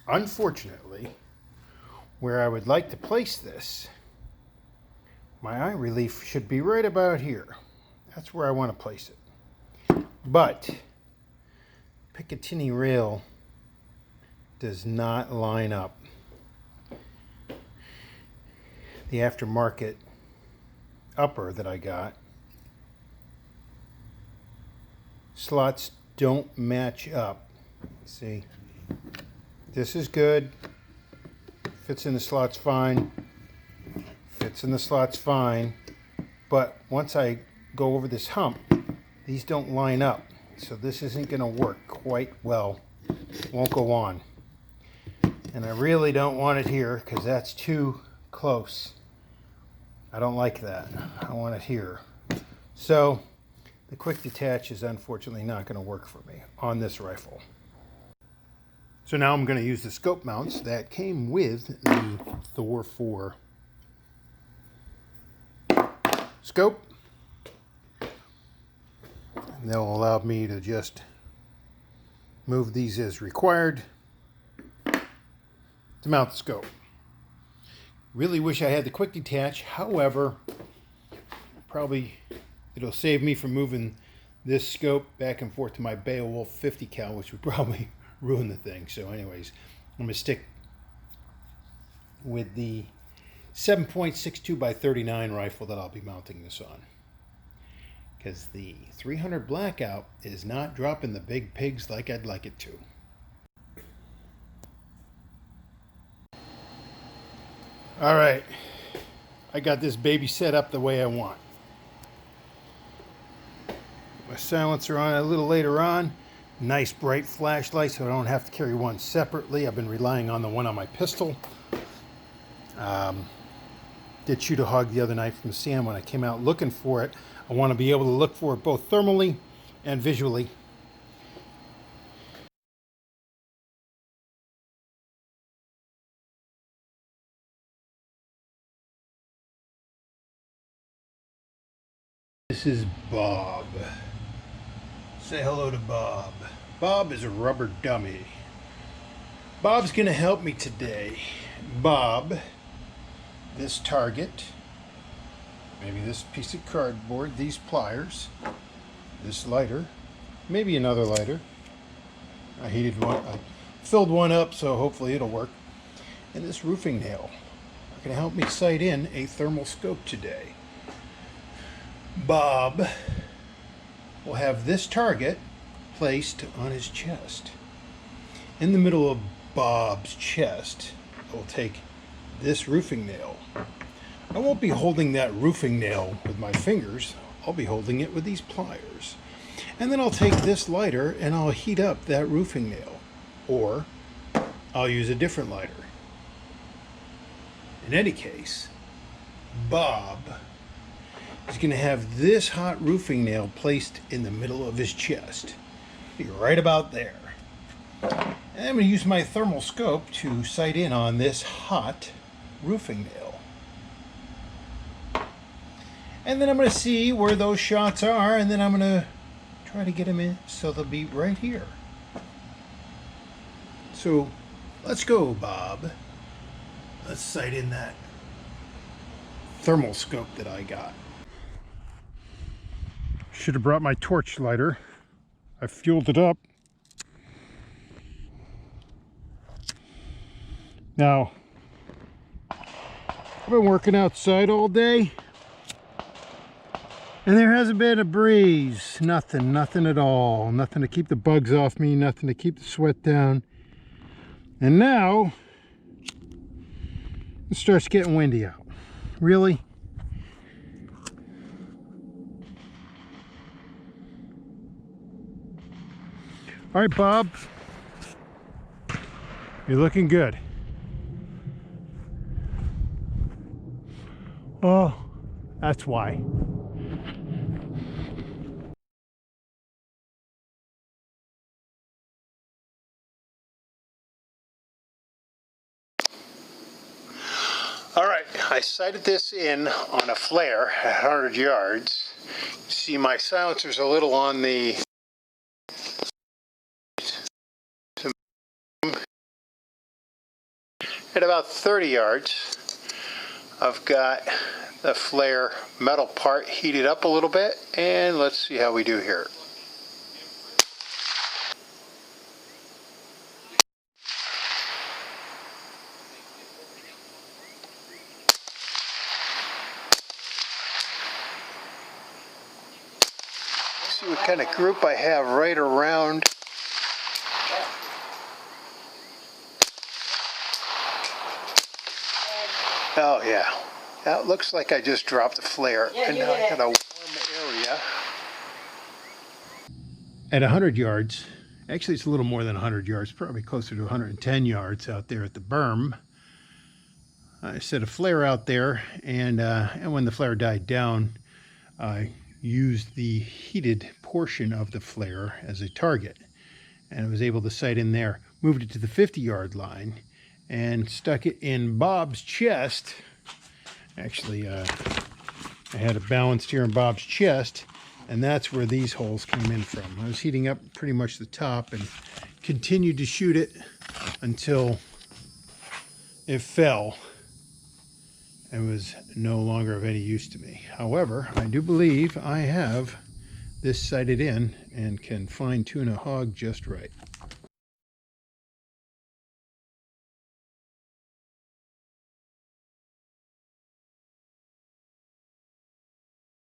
Unfortunately, where I would like to place this, my eye relief should be right about here. That's where I want to place it. But Picatinny rail does not line up. The aftermarket upper that I got, slots don't match up. See, this is good, fits in the slots fine, fits in the slots fine, but once I go over this hump, these don't line up, so this isn't going to work quite well. Won't go on, and I really don't want it here because that's too close. I don't like that. I want it here. So the quick detach is unfortunately not going to work for me on this rifle. So now I'm going to use the scope mounts that came with the Thor 4 scope. And they'll allow me to just move these as required to mount the scope. Really wish I had the quick detach. However, probably it'll save me from moving this scope back and forth to my Beowulf 50 cal, which would probably ruin the thing. So anyways, I'm going to stick with the 7.62 by 39 rifle that I'll be mounting this on. Because the 300 Blackout is not dropping the big pigs like I'd like it to. All right, I got this baby set up the way I want. My silencer on a little later on. Nice bright flashlight so I don't have to carry one separately. I've been relying on the one on my pistol. Did shoot a hog the other night from Sam when I came out looking for it. I want to be able to look for it both thermally and visually. This is Bob. Say hello to Bob. Bob is a rubber dummy. Bob's going to help me today. Bob, this target, maybe this piece of cardboard, these pliers, this lighter, maybe another lighter. I heated one, I filled one up, so hopefully it'll work. And this roofing nail are going to help me sight in a thermal scope today. Bob will have this target placed on his chest. In the middle of Bob's chest, I will take this roofing nail. I won't be holding that roofing nail with my fingers. I'll be holding it with these pliers. And then I'll take this lighter and I'll heat up that roofing nail. Or I'll use a different lighter. In any case, Bob is going to have this hot roofing nail placed in the middle of his chest. Be right about there. And I'm going to use my thermal scope to sight in on this hot roofing nail. And then I'm going to see where those shots are, and then I'm going to try to get them in so they'll be right here. So let's go, Bob. Let's sight in that thermal scope that I got. Should have brought my torch lighter. I fueled it up. Now, I've been working outside all day, and there hasn't been a breeze. Nothing at all. Nothing to keep the bugs off me, nothing to keep the sweat down. And now, it starts getting windy out. Really? All right, Bob, you're looking good. Oh, that's why. All right, I sighted this in on a flare at 100 yards. See, my silencer's a little on the At about 30 yards, I've got the flare metal part heated up a little bit, and let's see how we do here. See what kind of group I have right around. Oh yeah, that looks like I just dropped the flare, and now I got a warm area. At 100 yards, actually it's a little more than 100 yards, probably closer to 110 yards out there at the berm. I set a flare out there, and when the flare died down, I used the heated portion of the flare as a target, and I was able to sight in there. Moved it to the 50-yard line and stuck it in Bob's chest. Actually, I had it balanced here in Bob's chest, and that's where these holes came in from. I was heating up pretty much the top and continued to shoot it until it fell and was no longer of any use to me. However, I do believe I have this sighted in and can fine tune a hog just right.